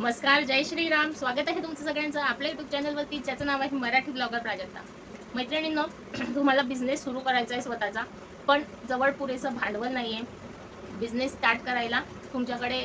नमस्कार, जय श्रीराम. स्वागत आहे तुमचं सगळ्यांचं आपल्या यूट्यूब चॅनलवरती, ज्याचं नाव आहे मराठी ब्लॉगर प्राजक्ता. मैत्रिणींनो, तुम्हाला बिझनेस सुरू करायचा आहे स्वतःचा, पण जवळ पुरेसं भांडवल नाही आहे. बिझनेस स्टार्ट करायला तुमच्याकडे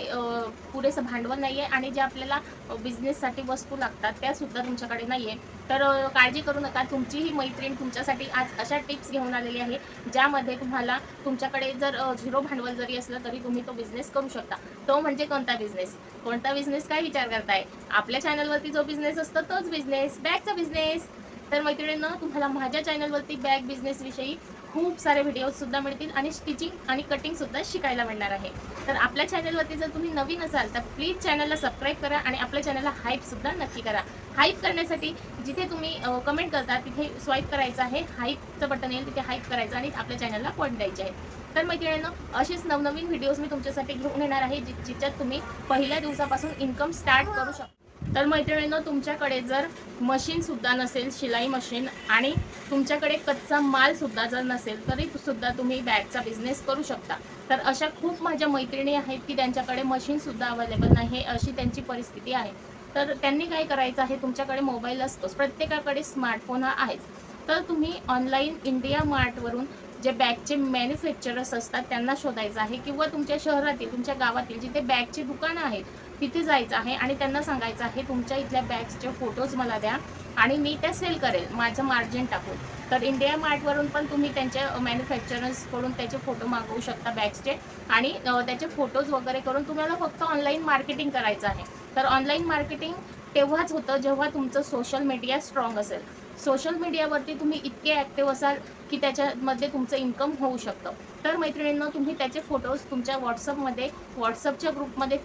पुरेसं भांडवल नाही आहे आणि जे आपल्याला बिझनेससाठी वस्तू लागतात त्यासुद्धा तुमच्याकडे नाही आहे. तर काळजी करू नका. तुमची ही मैत्रीण तुमच्यासाठी आज अशा टिप्स घेऊन आलेली आहे, ज्यामध्ये तुम्हाला तुमच्याकडे जर झिरो भांडवल जरी असलं तरी तुम्ही तो बिझनेस करू शकता. तो म्हणजे कोणता बिझनेस? कोणता बिझनेस काय विचार करताय? आपल्या चॅनलवरती जो बिझनेस असतो तोच बिझनेस, बॅगचा बिझनेस. तर मैत्रिणींनो, तुम्हाला माझ्या चॅनलवरती बॅग बिझनेसविषयी खूप सारे व्हिडिओजसुद्धा मिळतील आणि स्टिचिंग आणि कटिंगसुद्धा शिकायला मिळणार आहे. तर आपल्या चॅनलवरती जर तुम्ही नवीन असाल तर प्लीज चॅनलला सबस्क्राईब करा आणि आपल्या चॅनलला हाईपसुद्धा नक्की करा. हाईप करण्यासाठी जिथे तुम्ही कमेंट करता तिथे स्वाईप करायचं आहे, हाईपचं बटन येईल तिथे हाईप करायचं आणि आपल्या चॅनलला पॉईंट द्यायचे आहे. तर मैत्रिणींनो, असेच नवनवीन व्हिडिओज मी तुमच्यासाठी घेऊन येणार आहे, जिच्यात तुम्ही पहिल्या दिवसापासून इन्कम स्टार्ट करू शकता. तर मैत्रिणींनो, तुमच्याकडे जर मशीनसुद्धा नसेल, शिलाई मशीन, आणि तुमच्याकडे कच्चा मालसुद्धा जर नसेल तरी सुद्धा तुम्ही बॅगचा बिझनेस करू शकता. तर अशा खूप माझ्या मैत्रिणी आहेत की त्यांच्याकडे मशीनसुद्धा अवेलेबल नाही, अशी त्यांची परिस्थिती आहे. तर त्यांनी काय करायचं आहे, तुमच्याकडे मोबाईल असतोच, प्रत्येकाकडे स्मार्टफोन हा आहेच. तर तुम्ही ऑनलाईन इंडिया मार्टवरून जे बॅगचे मॅन्युफॅक्चरर्स असतात त्यांना शोधायचं आहे, किंवा तुमच्या शहरातील, तुमच्या गावातील जिथे बॅगची दुकानं आहेत तिथे जायचं आहे आणि त्यांना सांगायचं आहे तुमच्या इथल्या बॅग्सचे फोटोज मला द्या आणि मी त्या सेल करेल माझं मार्जिन टाकून. तर इंडिया मार्टवरून पण तुम्ही त्यांच्या मॅन्युफॅक्चरर्सकडून त्याचे फोटो मागवू शकता बॅग्सचे, आणि त्याचे फोटोज वगैरे करून तुम्हाला फक्त ऑनलाईन मार्केटिंग करायचं आहे. तर ऑनलाईन मार्केटिंग तेव्हाच होतं जेव्हा तुमचं सोशल मीडिया स्ट्रॉंग असेल. सोशल मीडियावरती तुम्ही इतके ॲक्टिव्ह असाल की त्याच्यामध्ये तुमचं इन्कम होऊ शकतं. तर मैत्रिणींनो, तुम्ही त्याचे फोटोज तुमच्या व्हॉट्सअपच्या ग्रुपमध्ये,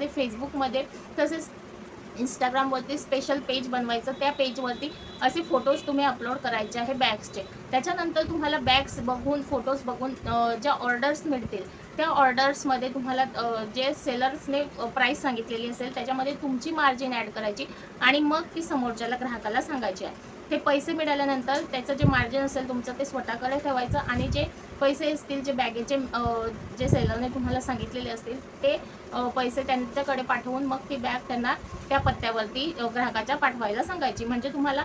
फेसबुकमध्ये, तसेच इंस्टाग्रामवरती स्पेशल पेज बनवायचं. त्या पेजवरती असे फोटोज तुम्ही अपलोड करायचे आहे बॅग्सचे. त्याच्यानंतर तुम्हाला बॅग्स बघून, फोटोज बघून ज्या ऑर्डर्स मिळतील त्या ऑर्डर्समध्ये तुम्हाला जे सेलर्सने प्राईस सांगितलेली असेल त्याच्यामध्ये तुमची मार्जिन ॲड करायची आणि मग ती समोरच्याला ग्राहकाला सांगायची आहे. ते पैसे मिळाल्यानंतर त्याचं जे मार्जिन असेल तुमचं ते स्वतःकडे ठेवायचं, आणि जे पैसे असतील जे बॅगेचे जे सेलरने तुम्हाला सांगितलेले असतील ते पैसे त्यांच्याकडे पाठवून मग ती बॅग त्यांना त्या पत्त्यावरती ग्राहकाच्या पाठवायला सांगायची. म्हणजे तुम्हाला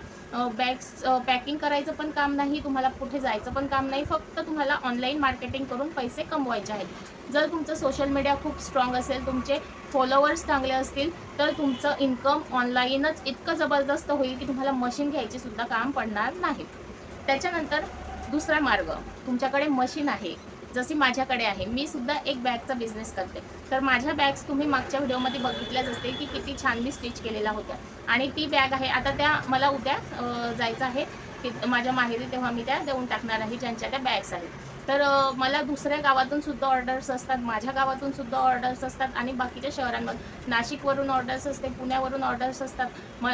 बॅग्स पॅकिंग करायचं पण काम नाही, तुम्हाला कुठे जायचं पण काम नाही, फक्त तुम्हाला ऑनलाईन मार्केटिंग करून पैसे कमवायचे आहेत. जर तुमचं सोशल मीडिया खूप स्ट्रॉंग असेल, तुमचे फॉलोअर्स चांगले असतील, तर तुमचं इन्कम ऑनलाईनच इतकं जबरदस्त होईल की तुम्हाला मशीन घ्यायची सुद्धा काम पडणार नाही. त्याच्यानंतर दुसरा मार्ग, तुमच्याकडे मशीन आहे जशी माझ्याकडे आहे, मी सुद्धा एक बॅगचा बिझनेस करते. तर माझ्या बॅग्स तुम्ही मागच्या व्हिडिओमध्ये बघितल्याच असते की किती छान मी स्टिच केलेल्या होत्या, आणि ती बॅग आहे आता त्या मला उद्या जायचं आहे की माझ्या माहेरी, तेव्हा मी त्या देऊन टाकणार आहे ज्यांच्या त्या बॅग्स आहेत. तर मला दुसऱ्या गावातून सुद्धा ऑर्डर्स असतात, माझ्या गावातून सुद्धा ऑर्डर्स असतात, आणि बाकीच्या शहरांमध्ये नाशिकवरून ऑर्डर्स असते, पुण्यावरून ऑर्डर्स असतात.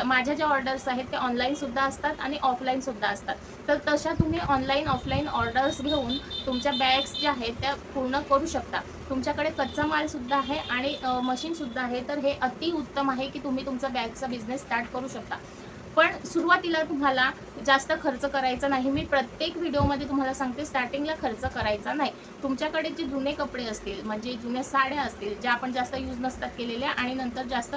माझ्या ज्या ऑर्डर्स आहेत त्या ऑनलाईनसुद्धा असतात आणि ऑफलाईनसुद्धा असतात. तर तशा तुम्ही ऑनलाईन ऑफलाईन ऑर्डर्स घेऊन तुमच्या बॅग्स ज्या आहेत त्या पूर्ण करू शकता. तुमच्याकडे कच्चा मालसुद्धा आहे आणि मशीनसुद्धा आहे, तर हे अतिउत्तम आहे की तुम्ही तुमचा बॅगचा बिझनेस स्टार्ट करू शकता. पण सुरुवातीला तुम्हाला जास्त खर्च करायचा नाही. मी प्रत्येक व्हिडिओमध्ये तुम्हाला सांगते, स्टार्टिंगला खर्च करायचा नाही. तुमच्याकडे जे जुने कपडे असतील, म्हणजे जुन्या साड्या असतील ज्या आपण जास्त यूज नसतात केलेल्या आणि नंतर जास्त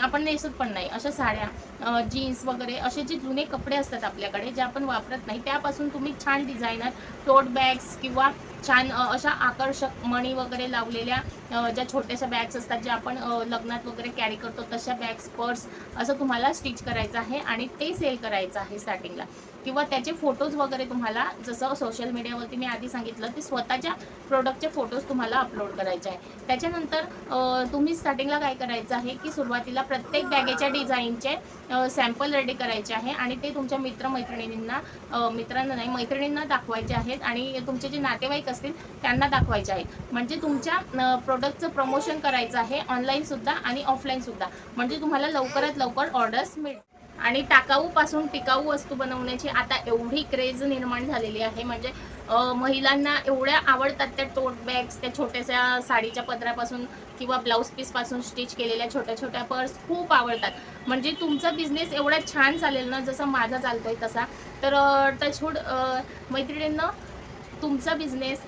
आपण नेसत पण नाही, अशा साड्या, जीन्स वगैरे असे जे जुने कपडे असतात आपल्याकडे जे आपण वापरत नाही, त्यापासून तुम्ही छान डिझायनर टोट बॅग्स किंवा छान अशा आकर्षक मणी वगैरे लावलेल्या ज्या छोट्याशा बॅग्स असतात ज्या आपण लग्नात वगैरे कॅरी करतो, तशा बॅग्स, पर्स असं तुम्हाला स्टिच करायचं आहे आणि ते सेल करायचं आहे स्टार्टिंगला. किंवा त्याचे फोटोज वगैरे तुम्हाला, जसं सोशल मीडियावरती मी आधी सांगितलं, ते स्वतःच्या प्रोडक्टचे फोटोज तुम्हाला अपलोड करायचे आहे. त्याच्यानंतर तुम्ही स्टार्टिंगला काय करायचं आहे की सुरुवातीला प्रत्येक बॅगेच्या डिझाईनचे सॅम्पल रेडी करायचे आहे आणि ते तुमच्या मित्रांना नाही, मैत्रिणींना दाखवायचे आहेत, आणि तुमचे जे नातेवाईक असतील त्यांना दाखवायचे आहेत. म्हणजे तुमच्या प्रोडक्टचं प्रमोशन करायचं आहे, ऑनलाईनसुद्धा आणि ऑफलाईनसुद्धा, म्हणजे तुम्हाला लवकरात लवकर ऑर्डर्स मिळतील. आणि टाकाऊपासून टिकाऊ वस्तू बनवण्याची आता एवढी क्रेज निर्माण झालेली आहे, म्हणजे महिलांना एवढ्या आवडतात त्या टोट बॅग्स, त्या छोट्याशा साडीच्या पदरापासून किंवा ब्लाऊज पीसपासून स्टिच केलेल्या छोट्या छोट्या पर्स खूप आवडतात. म्हणजे तुमचा बिझनेस एवढा छान चालेल ना, जसं माझा चालतोय तसा. तर टचवूड मैत्रिणींना, तुमचा बिझनेस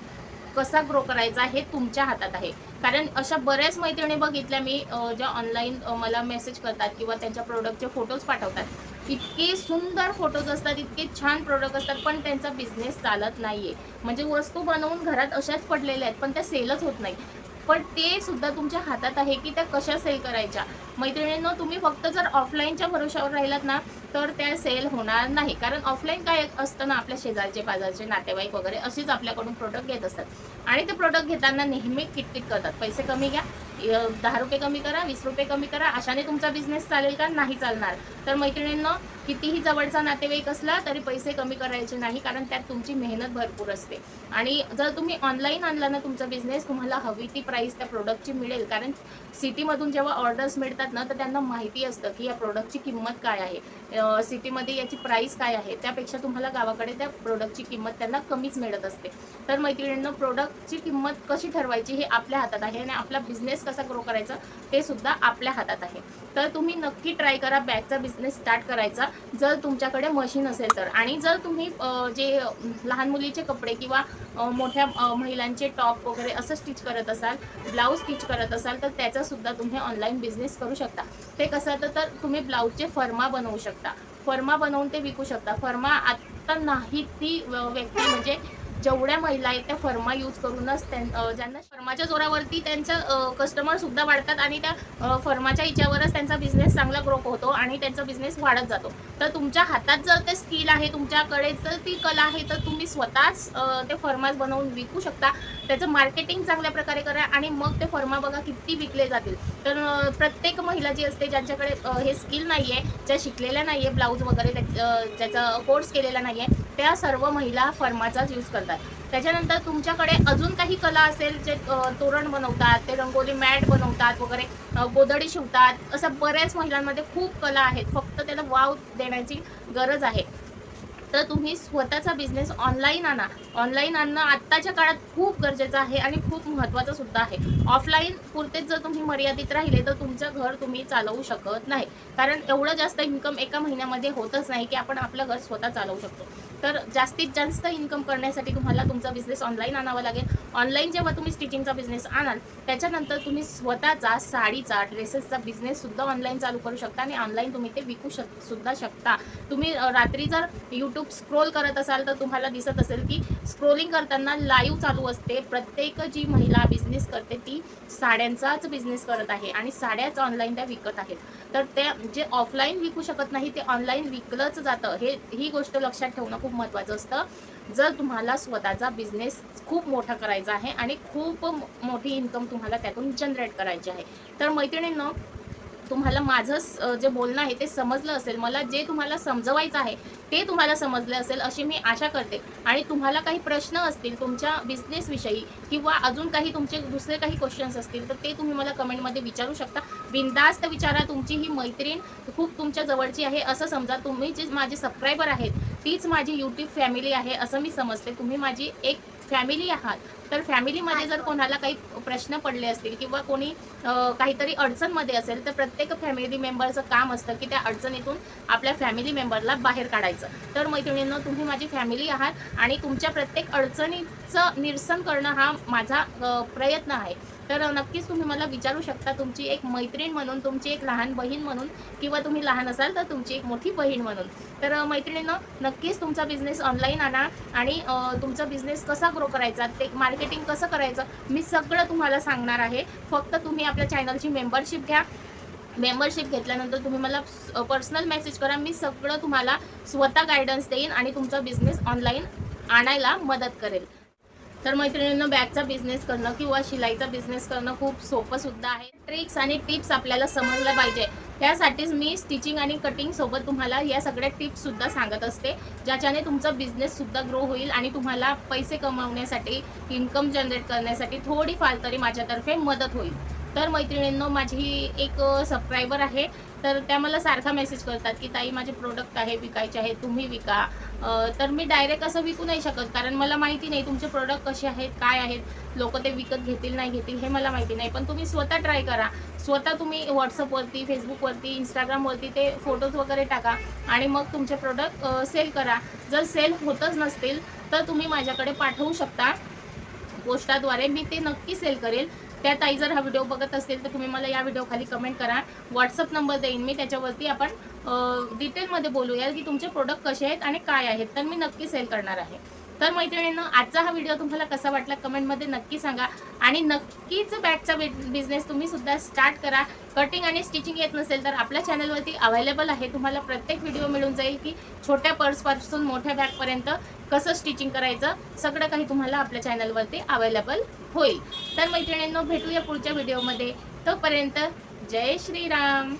कसा ग्रो करायचा हे तुमच्या हातात आहे. कारण अशा बऱ्याच मैत्रिणी बघितल्या मी ज्या ऑनलाईन मला मेसेज करतात किंवा त्यांच्या प्रोडक्टचे फोटोज पाठवतात. इतके सुंदर फोटोज असतात, इतके छान प्रोडक्ट असतात, पण त्यांचा बिझनेस चालत नाहीये. म्हणजे वस्तू बनवून घरात अशाच पडलेल्या आहेत, पण त्या सेलच होत नाही. पण ते सुद्धा तुमच्या हातात आहे की त्या कशा सेल करायच्या. मैत्रिणींनो, तुम्ही फक्त जर ऑफलाईनच्या भरोशावर राहिलात ना, तर त्या सेल होणार नाही. कारण ऑफलाईन काय असतं ना, आपल्या शेजारचे पाजारचे नातेवाईक वगैरे असेच आपल्याकडून प्रोडक्ट घेत असतात आणि ते प्रोडक्ट घेताना नेहमी किटकिट करतात, पैसे कमी घ्या, 10 रुपये कमी करा, 20 रुपये कमी करा. अशाने तुमचा बिझनेस चालेल का? नाही चालणार. तर मैत्रिणींनो, कितीही जवळचा नातेवाईक असला तरी पैसे कमी करायचे नाही, कारण त्यात तुमची मेहनत भरपूर असते. आणि जर तुम्ही ऑनलाईन आणला ना तुमचा बिझनेस, तुम्हाला हवी ती प्राईस त्या प्रोडक्टची मिळेल. कारण सिटीमधून जेव्हा ऑर्डर्स मिळतात ना, तर त्यांना माहिती असतं की या प्रोडक्टची किंमत काय आहे, सिटीमध्ये याची प्राईस काय आहे. त्यापेक्षा तुम्हाला गावाकडे त्या प्रोडक्टची किंमत त्यांना कमीच मिळत असते. तर मैत्रिणींनो, प्रोडक्टची किंमत कशी ठरवायची हे आपल्या हातात आहे आणि आपला बिझनेस कसा ग्रो करायचा ते सुद्धा आपल्या हातात आहे. तर तुम्ही नक्की ट्राय करा बॅगचा बिझनेस स्टार्ट करायचा, जर तुमच्याकडे मशीन असेल तर. आणि जर तुम्ही जे लहान मुलीचे कपडे किंवा मोठ्या महिलांचे टॉप वगैरे असं स्टिच करत असाल, ब्लाऊज स्टिच करत असाल, तर त्याचा सुद्धा तुम्ही ऑनलाईन बिझनेस करू शकता. ते कसं तर तुम्ही ब्लाऊजचे फर्मा बनवू शकता, फर्मा बनवून ते विकू शकता. फर्मा आत्ता नाही ती व्यक्ती म्हणजे जेवढ्या महिला आहेत त्या फर्मा यूज करूनच ज्यांना फर्माच्या जोरावरती त्यांचं कस्टमर सुद्धा वाढतात आणि त्या फर्माच्या हिच्यावरच त्यांचा बिझनेस चांगला ग्रो होतो आणि त्यांचा बिझनेस वाढत जातो. तर तुमच्या हातात जर ते स्किल आहे, तुमच्याकडे जर ती कला आहे, तर तुम्ही स्वतःच ते फर्माज बनवून विकू शकता. त्याचं मार्केटिंग चांगल्या प्रकारे करा आणि मग ते फर्मा बघा किती विकले जातील. तर प्रत्येक महिला जी असते ज्यांच्याकडे हे स्किल नाही आहे, ज्या शिकलेल्या नाही आहे ब्लाऊज वगैरे ज्याचा कोर्स केलेला नाही आहे, त्या सर्व महिला फर्माचाच यूज करतात. त्याच्यानंतर तुमच्याकडे अजून काही कला असेल, जे तोरण बनवतात, ते रंगोली मॅट बनवतात वगैरे, गोधडी शिवतात, असं बऱ्याच महिलांमध्ये खूप कला आहेत, फक्त त्याला वाव देण्याची गरज आहे. तर तुम्ही स्वतःचा बिझनेस ऑनलाईन आणा. ऑनलाईन आणणं आत्ताच्या काळात खूप गरजेचं आहे आणि खूप महत्त्वाचं सुद्धा आहे. ऑफलाईन पुरतेच जर तुम्ही मर्यादित राहिले तर तुमचं घर तुम्ही चालवू शकत नाही. कारण एवढं जास्त इन्कम एका महिन्यामध्ये होतच नाही की आपण आपलं घर स्वतः चालवू शकतो. तर जास्तीत जास्त इन्कम करण्यासाठी तुम्हाला तुमचा बिझनेस ऑनलाईन आणावा लागेल. ऑनलाईन जेव्हा तुम्ही स्टिचिंगचा बिझनेस आणाल, त्याच्यानंतर तुम्ही स्वतःचा साडीचा, ड्रेसेसचा बिझनेससुद्धा ऑनलाईन चालू करू शकता आणि ऑनलाईन तुम्ही ते विकू सुद्धा शकता. तुम्ही रात्री जर यूट्यूब स्क्रोल करत असाल तर तुम्हाला दिसत असेल की स्क्रोलिंग करताना लाईव्ह चालू असते. प्रत्येक जी महिला बिझनेस करते ती साड्यांचाच बिझनेस करत आहे आणि साड्याच ऑनलाईन त्या विकत आहेत. तर ते जे ऑफलाईन विकू शकत नाही ते ऑनलाईन विकलंच जातं. ही गोष्ट लक्षात ठेवणं खूप महत्त्वाचं असतं. जर तुम्हाला स्वतःचा बिझनेस खूप मोठा करायचा आहे आणि खूप मोठी इन्कम तुम्हाला त्यातून जनरेट करायची आहे, तर मैत्रिणींनो, तुम्हाला माझं जे बोलणं आहे ते समजलं असेल. मला जे तुम्हाला समजवायचं आहे ते तुम्हाला समजलं असेल अशी मी आशा करते. आणि तुम्हाला काही प्रश्न असतील तुमच्या बिझनेसविषयी किंवा अजून काही तुमचे दुसरे काही क्वेश्चन्स असतील तर ते तुम्ही मला कमेंटमध्ये विचारू शकता. बिनधास्त विचारा. तुमची ही मैत्रीण खूप तुमच्या जवळची आहे असं समजा. तुम्ही जे माझे सबस्क्रायबर आहेत तीच माझी यूट्यूब फॅमिली आहे असं मी समजते. तुम्ही माझी एक फॅमिली आहात. तर फॅमिलीमध्ये जर कोणाला काही प्रश्न पडले असतील किंवा कोणी काहीतरी अडचणमध्ये असेल तर प्रत्येक फॅमिली मेंबरचं काम असतं की त्या अडचणीतून आपल्या फॅमिली मेंबरला बाहेर काढायचं. तर मैत्रिणींनो, तुम्ही माझी फॅमिली आहात आणि तुमच्या प्रत्येक अडचणीचं निरसन करणं हा माझा प्रयत्न आहे. तर नक्कीच तुम्ही मला विचारू शकता, तुमची एक मैत्रीण म्हणून, तुमची एक लहान बहीण म्हणून किंवा तुम्ही लहान असाल तर तुमची एक मोठी बहीण म्हणून. तर मैत्रिणींनो, नक्कीच तुमचा बिझनेस ऑनलाईन आणा आणि तुमचा बिझनेस कसा ग्रो करायचा, ते मार्केटिंग कसं करायचं, मी सगळं तुम्हाला सांगणार आहे. फक्त तुम्ही आपल्या चॅनलची मेंबरशिप घ्या. मेंबरशिप घेतल्यानंतर तुम्ही मला पर्सनल मेसेज करा. मी सगळं तुम्हाला स्वतः गायडन्स देईन आणि तुमचा बिझनेस ऑनलाईन आणायला मदत करेल. तर मैत्रिणींनो, बॅगचा बिझनेस करणं किंवा शिलाईचा बिझनेस करणं खूप सोपं सुद्धा आहे. ट्रिक्स आणि टिप्स आपल्याला समजल्या पाहिजे. त्यासाठीच मी स्टिचिंग आणि कटिंग सोबत तुम्हाला या सगळ्या टिप्स सुद्धा सांगत असते, ज्याच्याने तुमचा बिझनेस सुद्धा ग्रो होईल आणि तुम्हाला पैसे कमवण्यासाठी, इन्कम जनरेट करण्यासाठी थोडीफार तरी माझ्यातर्फे मदत होईल. तर मैत्रिणींनो, माझी एक सबस्क्रायबर आहे, तर त्या मला सारखा मेसेज करतात की ताई, माझे प्रोडक्ट आहे विकायचे आहे, तुम्ही विका. तर मी डायरेक्ट असं विकू नाही शकत, कारण मला माहिती नाही तुमचे प्रोडक्ट कसे आहेत, काय आहेत, लोक ते विकत घेतील नाही घेतील हे मला माहिती नाही. पण तुम्ही स्वतः ट्राय करा. स्वतः तुम्ही व्हॉट्सअपवरती, फेसबुकवरती, इंस्टाग्रामवरती ते फोटोज वगैरे टाका आणि मग तुमचे प्रोडक्ट सेल करा. जर सेल होतच नसतील तर तुम्ही माझ्याकडे पाठवू शकता पोस्टाद्वारे, मी ते नक्की सेल करेल. त्या ताई जर हा व्हिडिओ बघत असतील तर तुम्ही मला या व्हिडिओ खाली कमेंट करा. व्हॉट्सअप नंबर देईन मी, त्याच्यावरती आपण डिटेलमध्ये बोलूया की तुमचे प्रोडक्ट कसे आहेत आणि काय आहेत, तर मी नक्की सेल करणार आहे. तर मैत्रिणींनो, आजचा हा व्हिडिओ तुम्हाला कसा वाटला कमेंटमध्ये नक्की सांगा आणि नक्कीच बॅगचा बिझनेस तुम्ही सुद्धा स्टार्ट करा. कटिंग आणि स्टिचिंग येत नसेल तर आपल्या चॅनलवरती अवेलेबल आहे. तुम्हाला प्रत्येक व्हिडिओ मिळून जाईल की छोट्या पर्सपासून मोठ्या बॅगपर्यंत कसं स्टिचिंग करायचं, सगळं काही तुम्हाला आपल्या चॅनलवरती अवेलेबल होईल. तर मैत्रिणींनो, भेटूया पुढच्या व्हिडिओमध्ये. तोपर्यंत जय श्रीराम.